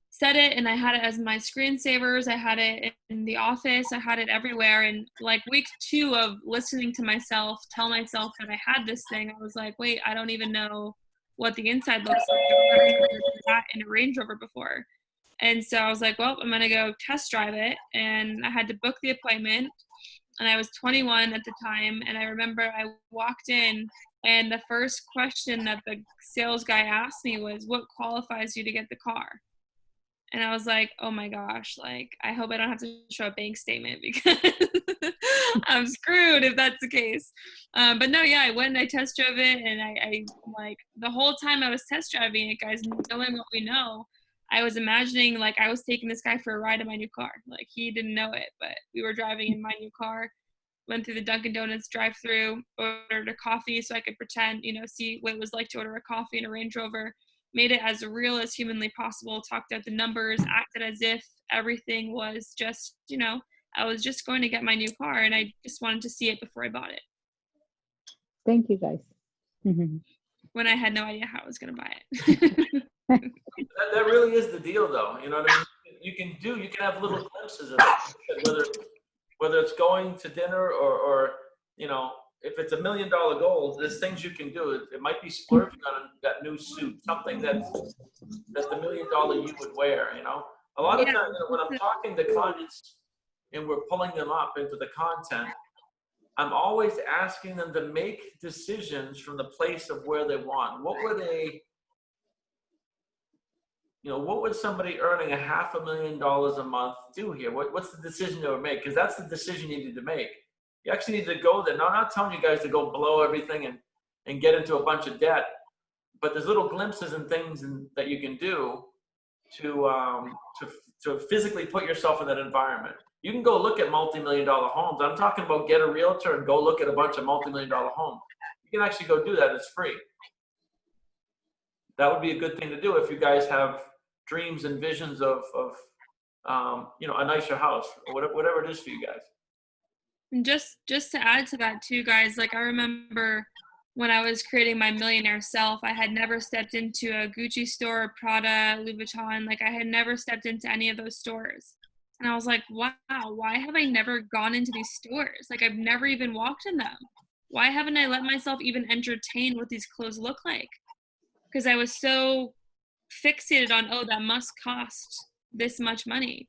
set it and I had it as my screensavers. I had it in the office. I had it everywhere. And like week 2 of listening to myself tell myself that I had this thing, I was like, wait, I don't even know what the inside looks like. I've never done that in a Range Rover before. And so I was like, well, I'm going to go test drive it. And I had to book the appointment. And I was 21 at the time. And I remember I walked in, and the first question that the sales guy asked me was, what qualifies you to get the car? And I was like, oh my gosh, like, I hope I don't have to show a bank statement because I'm screwed if that's the case. But no, yeah, I went and I test drove it, and I like the whole time I was test driving it, guys, knowing what we know, I was imagining like I was taking this guy for a ride in my new car. Like he didn't know it, but we were driving in my new car, went through the Dunkin' Donuts drive-through, ordered a coffee so I could pretend, see what it was like to order a coffee in a Range Rover. Made it as real as humanly possible, talked out the numbers, acted as if everything was just, I was just going to get my new car, and I just wanted to see it before I bought it. Thank you, guys. When I had no idea how I was going to buy it. that really is the deal, though. You know what I mean? You can have little glimpses of it, whether it's going to dinner or if it's $1 million goal, there's things you can do. It might be splurging on that new suit, something that's the $1 million you would wear. A lot of times when I'm talking to clients and we're pulling them up into the content, I'm always asking them to make decisions from the place of where they want. What would you know, what would somebody earning $500,000 a month do here? What's the decision they would make? Because that's the decision you need to make. You actually need to go there. Now, I'm not telling you guys to go blow everything and get into a bunch of debt, but there's little glimpses and things that you can do to physically put yourself in that environment. You can go look at multi-million-dollar homes. I'm talking about get a realtor and go look at a bunch of multi-million-dollar homes. You can actually go do that. It's free. That would be a good thing to do if you guys have dreams and visions of you know, a nicer house or whatever it is for you guys. And just to add to that too, guys, like I remember when I was creating my millionaire self, I had never stepped into a Gucci store, Prada, Louis Vuitton. Like I had never stepped into any of those stores. And I was like, wow, why have I never gone into these stores? Like I've never even walked in them. Why haven't I let myself even entertain what these clothes look like? Because I was so fixated on, oh, that must cost this much money.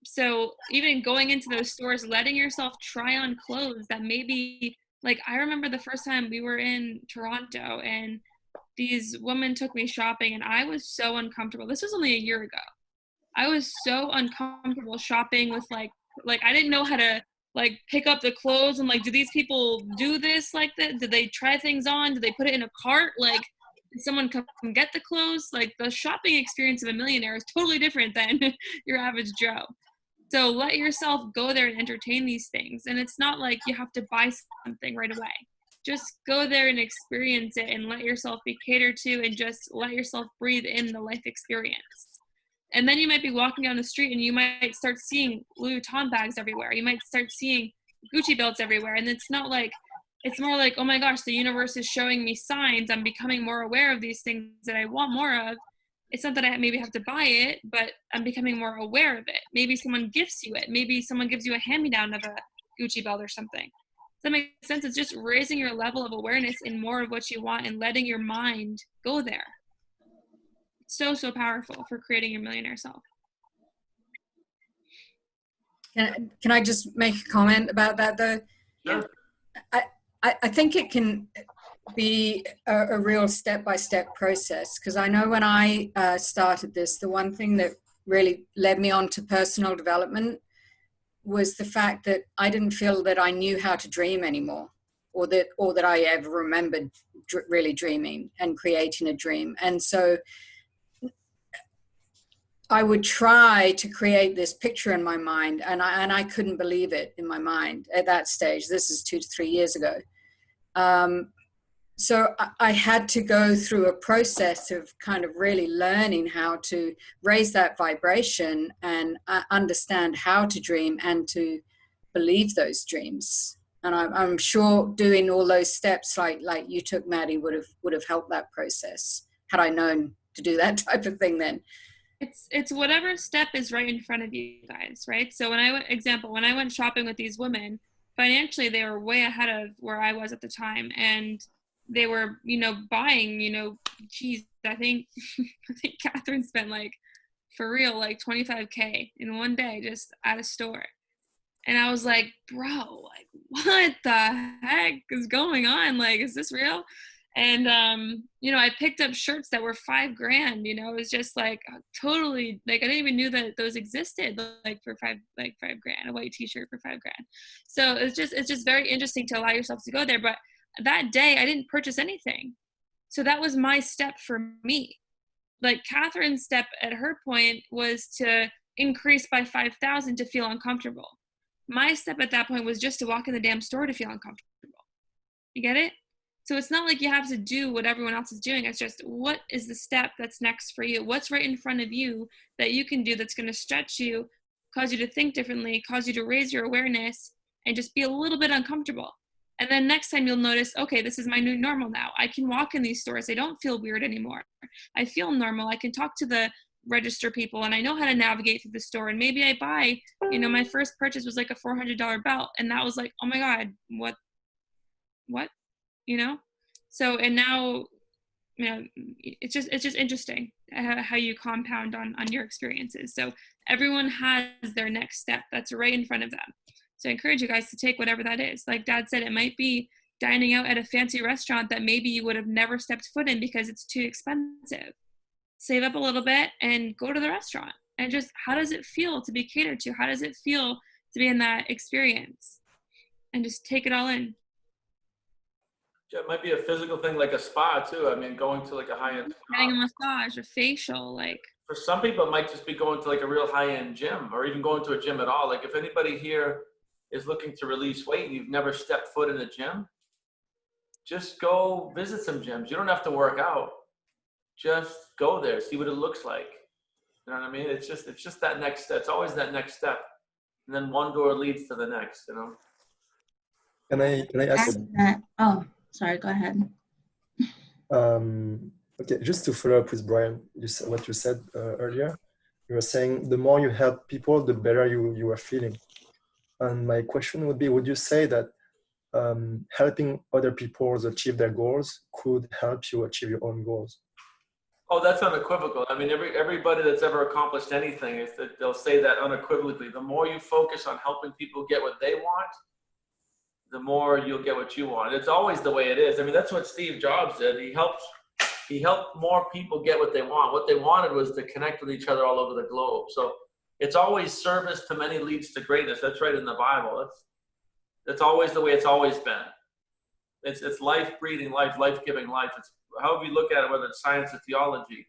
So even going into those stores, letting yourself try on clothes that maybe, like I remember the first time we were in Toronto and these women took me shopping and I was so uncomfortable. This was only a year ago. I was so uncomfortable shopping with like I didn't know how to like pick up the clothes and like, do these people do this like that? Did they try things on? Did they put it in a cart? Like, did someone come get the clothes? Like the shopping experience of a millionaire is totally different than your average Joe. So let yourself go there and entertain these things. And it's not like you have to buy something right away. Just go there and experience it and let yourself be catered to and just let yourself breathe in the life experience. And then you might be walking down the street and you might start seeing Louis Vuitton bags everywhere. You might start seeing Gucci belts everywhere. And it's not like, it's more like, oh my gosh, the universe is showing me signs. I'm becoming more aware of these things that I want more of. It's not that I maybe have to buy it, but I'm becoming more aware of it. Maybe someone gifts you it. Maybe someone gives you a hand-me-down of a Gucci belt or something. Does that make sense? It's just raising your level of awareness in more of what you want and letting your mind go there. So powerful for creating your millionaire self. Can I just make a comment about that though? Sure. I think it can be a real step-by-step process, because I know when I started this, the one thing that really led me on to personal development was the fact that I didn't feel that I knew how to dream anymore, or that I ever remembered really dreaming and creating a dream. And so I would try to create this picture in my mind, and I couldn't believe it in my mind at that stage. This is 2 to 3 years ago. So I had to go through a process of kind of really learning how to raise that vibration and understand how to dream and to believe those dreams. And I'm sure doing all those steps like you took, Maddie, would have helped that process had I known to do that type of thing then. It's whatever step is right in front of you guys, right? So when I went shopping with these women, financially they were way ahead of where I was at the time, and they were, buying, geez, I think Catherine spent for real, $25K in one day just at a store. And I was like, bro, what the heck is going on? Is this real? And, I picked up shirts that were $5,000, it was just totally, I didn't even knew that those existed, for $5,000, a white t-shirt for $5,000. So it's just very interesting to allow yourself to go there. But that day I didn't purchase anything. So that was my step for me. Catherine's step at her point was to increase by 5,000 to feel uncomfortable. My step at that point was just to walk in the damn store to feel uncomfortable. You get it? So it's not like you have to do what everyone else is doing. It's just, what is the step that's next for you? What's right in front of you that you can do that's going to stretch you, cause you to think differently, cause you to raise your awareness, and just be a little bit uncomfortable. And then next time you'll notice, okay, this is my new normal now. I can walk in these stores. I don't feel weird anymore. I feel normal. I can talk to the register people, and I know how to navigate through the store. And maybe I buy, my first purchase was a $400 belt. And that was oh my God, what? So, and now, it's just interesting how you compound on your experiences. So everyone has their next step that's right in front of them. So I encourage you guys to take whatever that is. Like Dad said, it might be dining out at a fancy restaurant that maybe you would have never stepped foot in because it's too expensive. save up a little bit and go to the restaurant. And just, how does it feel to be catered to? How does it feel to be in that experience? And just take it all in. Yeah, it might be a physical thing like a spa too. I mean, going to like a high-end spa. Getting a massage, a facial, like. For some people, it might just be going to like a real high-end gym, or even going to a gym at all. Like if anybody here is looking to release weight and you've never stepped foot in a gym, just go visit some gyms. You don't have to work out. Just go there, see what it looks like. You know what I mean? It's just that next step. It's always that next step. And then one door leads to the next, you know? Can I ask? Oh, sorry, go ahead. Okay, just to follow up with Brian, what you said earlier, you were saying the more you help people, the better you are feeling. And my question would be, would you say that helping other people achieve their goals could help you achieve your own goals? Oh, that's unequivocal. I mean, everybody that's ever accomplished anything, is that they'll say that unequivocally. The more you focus on helping people get what they want, the more you'll get what you want. It's always the way it is. I mean, that's what Steve Jobs did. He helped more people get what they want. What they wanted was to connect with each other all over the globe. So it's always service to many leads to greatness. That's right in the Bible. That's always the way it's always been. It's life breathing life, life-giving life. It's however you look at it, whether it's science or theology.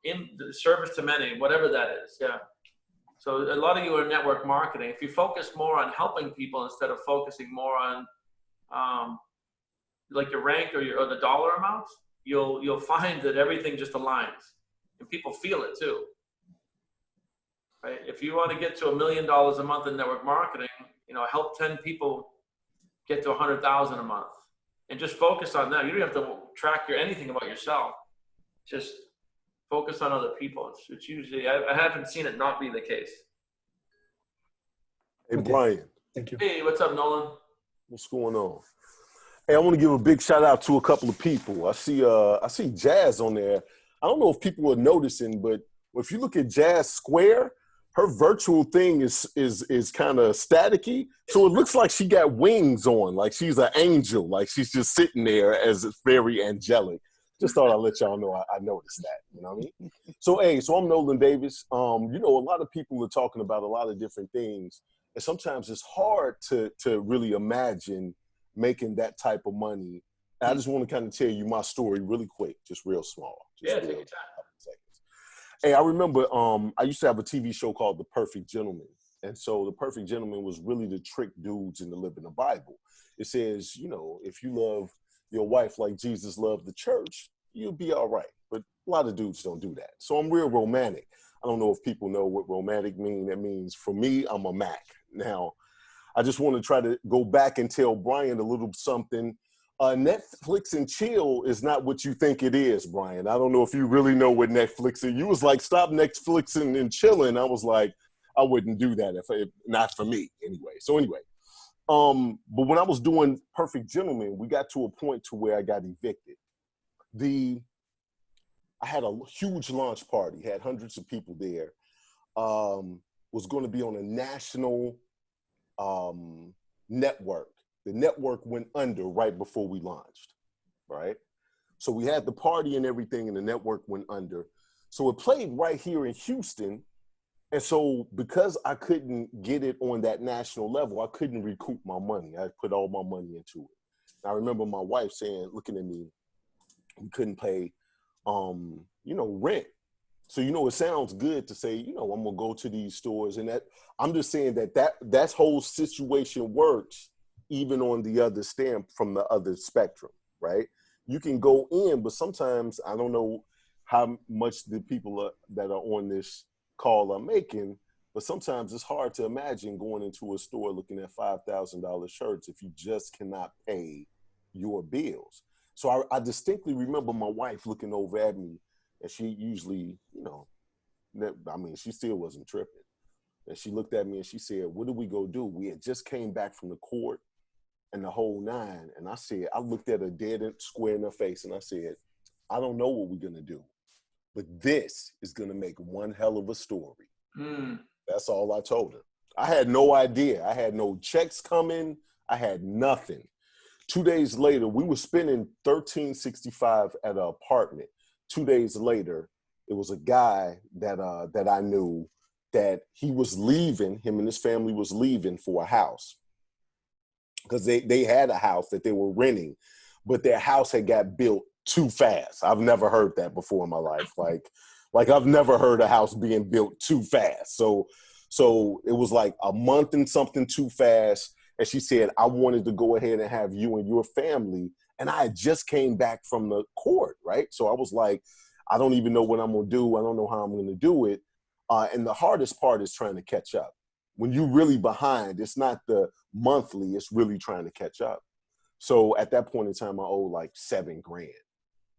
In the service to many, whatever that is, yeah. So a lot of you are in network marketing. If you focus more on helping people instead of focusing more on like your rank or the dollar amounts, you'll find that everything just aligns, and people feel it too. Right? If you want to get to $1 million a month in network marketing, help 10 people get to 100,000 a month, and just focus on that. You don't have to track anything about yourself. Just focus on other people. It's usually, I haven't seen it not be the case. Hey, Brian. Thank you. Hey, what's up, Nolan? What's going on? Hey, I want to give a big shout out to a couple of people. I see Jazz on there. I don't know if people are noticing, but if you look at Jazz Square, her virtual thing is kind of staticky. So it looks like she got wings on, like she's an angel, like she's just sitting there as very angelic. Just thought I'd let y'all know I noticed that, you know what I mean? So I'm Nolan Davis. A lot of people are talking about a lot of different things, and sometimes it's hard to really imagine making that type of money. And I just want to kind of tell you my story really quick, just real small. Yeah, take your time. Hey, I remember I used to have a TV show called The Perfect Gentleman. And so The Perfect Gentleman was really to trick dudes into living the Bible. It says, if you love your wife like Jesus loved the church, you'll be all right. But a lot of dudes don't do that. So I'm real romantic. I don't know if people know what romantic means. That means, for me, I'm a Mac. Now, I just want to try to go back and tell Brian a little something. Netflix and chill is not what you think it is, Brian. I don't know if you really know what Netflix is. You was like, stop Netflixing and chilling. I was like, I wouldn't do that if not for me anyway. So anyway, but when I was doing Perfect Gentleman, we got to a point to where I got evicted. I had a huge launch party, had hundreds of people there. Was going to be on a national network. The network went under right before we launched, right? So we had the party and everything, and the network went under. So it played right here in Houston. And so because I couldn't get it on that national level, I couldn't recoup my money. I put all my money into it. And I remember my wife looking at me, we couldn't pay, rent. So, it sounds good to say, I'm going to go to these stores. And I'm just saying that whole situation works even on the other from the other spectrum, right? You can go in, but sometimes I don't know how much the people that are on this call are making, but sometimes it's hard to imagine going into a store looking at $5,000 shirts if you just cannot pay your bills. So I distinctly remember my wife looking over at me, and she usually, she still wasn't tripping. And she looked at me and she said, what do we go do? We had just came back from the court and the whole nine. And I looked at her dead and square in her face, and I said, I don't know what we're going to do, but this is going to make one hell of a story. That's all I told her. I had no idea. I had no checks coming. I had nothing. 2 days later, we were spending $1,365 at an apartment. 2 days later, it was a guy that I knew that he was leaving, him and his family was leaving for a house. Because they had a house that they were renting, but their house had got built too fast. I've never heard that before in my life. Like I've never heard a house being built too fast. So it was like a month and something too fast. And she said, I wanted to go ahead and have you and your family. And I had just came back from the court, right? So I was like, I don't even know what I'm gonna do. I don't know how I'm gonna do it. And the hardest part is trying to catch up. When you're really behind, it's not the monthly, it's really trying to catch up. So at that point in time, I owed like $7,000.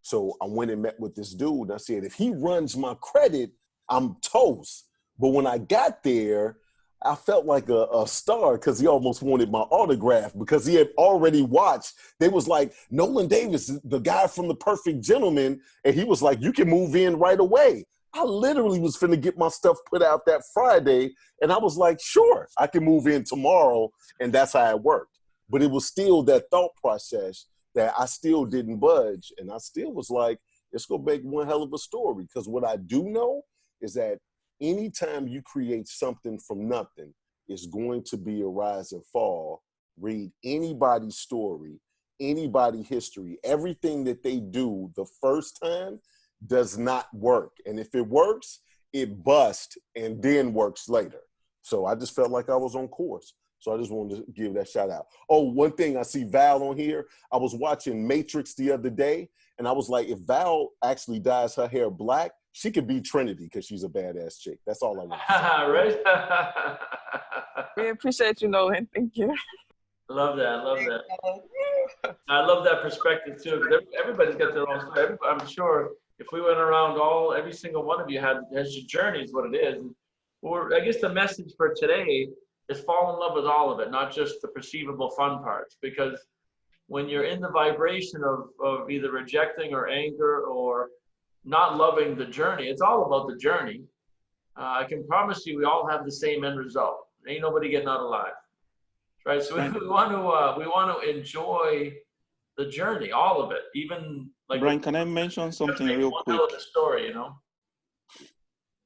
So I went and met with this dude and I said, if he runs my credit, I'm toast. But when I got there, I felt like a star because he almost wanted my autograph because he had already watched. They was like, Nolan Davis, the guy from The Perfect Gentleman. And he was like, you can move in right away. I literally was finna get my stuff put out that Friday. And I was like, sure, I can move in tomorrow. And that's how it worked. But it was still that thought process that I still didn't budge. And I still was like, it's going to make one hell of a story. Because what I do know is that anytime you create something from nothing, it's going to be a rise and fall. Read anybody's story, anybody's history. Everything that they do the first time does not work. And if it works, it busts and then works later. So I just felt like I was on course. So I just wanted to give that shout out. Oh, one thing, I see Val on here. I was watching Matrix the other day, and I was like, if Val actually dyes her hair black, she could be Trinity because she's a badass chick. That's all I want to say. Right? We appreciate you, Nolan. Thank you. Love that. I love that perspective too, because everybody's got their own story. I'm sure if we went around every single one of you has your journey is what it is. I guess the message for today is fall in love with all of it, not just the perceivable fun parts. Because when you're in the vibration of either rejecting or anger or not loving the journey, it's all about the journey. I can promise you we all have the same end result. Ain't nobody getting out alive. Right? So we want to enjoy the journey, all of it. Even like Brian, can I mention something real quick? Hell of a story, you know.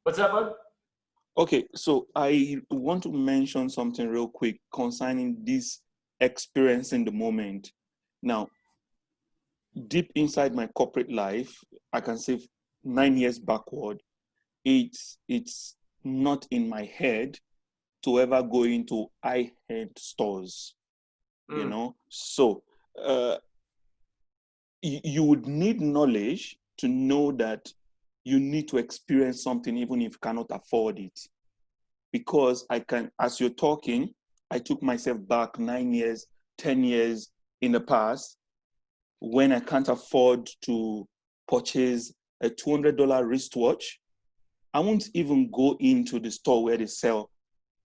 What's that, bud? Okay, so I want to mention something real quick concerning this experience in the moment. Now, deep inside my corporate life, I can say 9 years backward, it's not in my head to ever go into high-end stores, you know? So you would need knowledge to know that you need to experience something even if you cannot afford it. Because as you're talking, I took myself back 9 years, 10 years in the past when I can't afford to purchase a $200 wristwatch. I won't even go into the store where they sell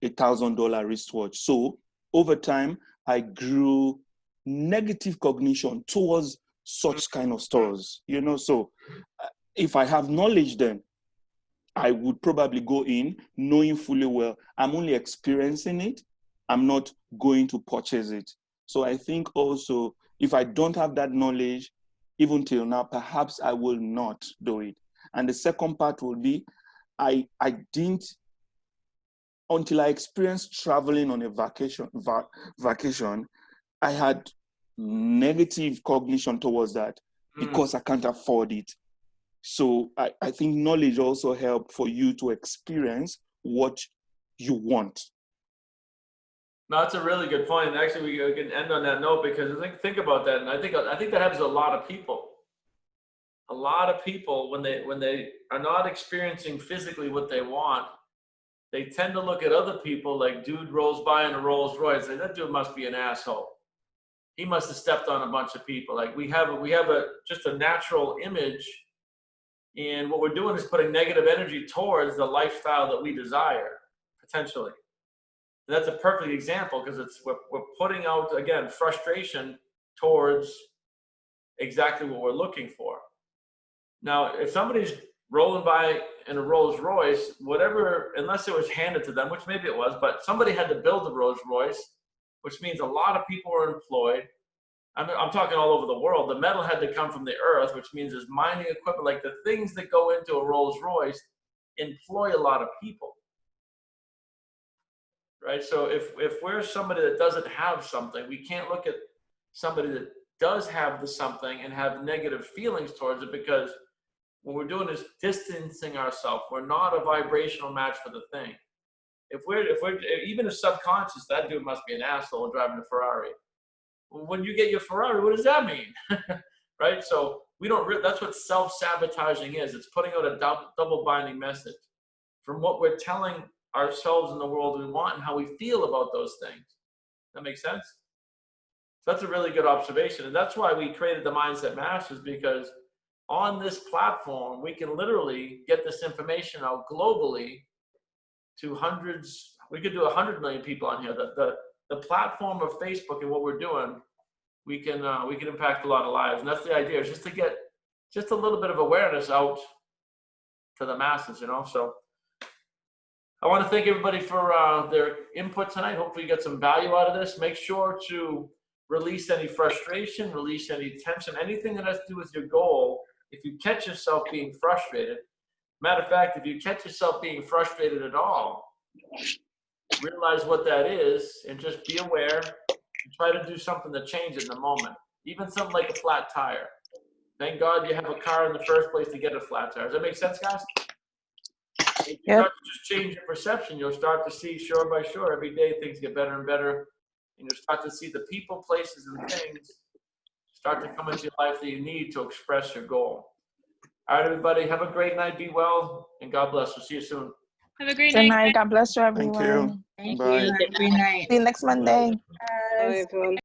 $1,000 wristwatch. So over time, I grew negative cognition towards such kind of stores, you know. So if I have knowledge, then I would probably go in knowing fully well I'm only experiencing it. I'm not going to purchase it. So I think also if I don't have that knowledge, even till now, perhaps I will not do it. And the second part will be, I didn't, until I experienced traveling on a vacation, I had negative cognition towards that because I can't afford it. So I think knowledge also helps for you to experience what you want. No, that's a really good point. And actually, we can end on that note because think about that, and I think that happens to a lot of people. A lot of people, when they are not experiencing physically what they want, they tend to look at other people like dude rolls by in a Rolls Royce. Like, that dude must be an asshole. He must have stepped on a bunch of people. Like we have just a natural image, and what we're doing is putting negative energy towards the lifestyle that we desire potentially. And that's a perfect example because we're putting out again frustration towards exactly what we're looking for. Now, if somebody's rolling by in a Rolls Royce, whatever, unless it was handed to them, which maybe it was, but somebody had to build the Rolls Royce, which means a lot of people were employed. I'm talking all over the world. The metal had to come from the earth, which means there's mining equipment, like the things that go into a Rolls Royce employ a lot of people, right? So if we're somebody that doesn't have something, we can't look at somebody that does have the something and have negative feelings towards it, because what we're doing is distancing ourselves. We're not a vibrational match for the thing. If we're even if subconscious, that dude must be an asshole driving a Ferrari. When you get your Ferrari, what does that mean? Right? So we don't. That's what self-sabotaging is. It's putting out a double binding message from what we're telling ourselves in the world we want and how we feel about those things. That makes sense? So that's a really good observation, and that's why we created the Mindset Masters, because on this platform we can literally get this information out globally to hundreds. We could do 100 million people on here. The platform of Facebook and what we're doing, we can impact a lot of lives, and that's the idea, is just to get just a little bit of awareness out to the masses, you know. So I want to thank everybody for their input tonight. Hopefully you get some value out of this. Make sure to release any frustration, release any tension, anything that has to do with your goal. If you catch yourself being frustrated, matter of fact, if you catch yourself being frustrated at all, realize what that is and just be aware and try to do something to change it in the moment. Even something like a flat tire. Thank God you have a car in the first place to get a flat tire. Does that make sense, guys? If you start to just change your perception, you'll start to see, shore by shore, every day things get better and better. And you'll start to see the people, places, and things start to come into your life that you need to express your goal. All right, everybody, have a great night. Be well, and God bless. We'll see you soon. Have a great Good night. night. God bless you, Thank everyone. you. Thank Bye. you. Have a great night. See you next Monday. Bye, everyone.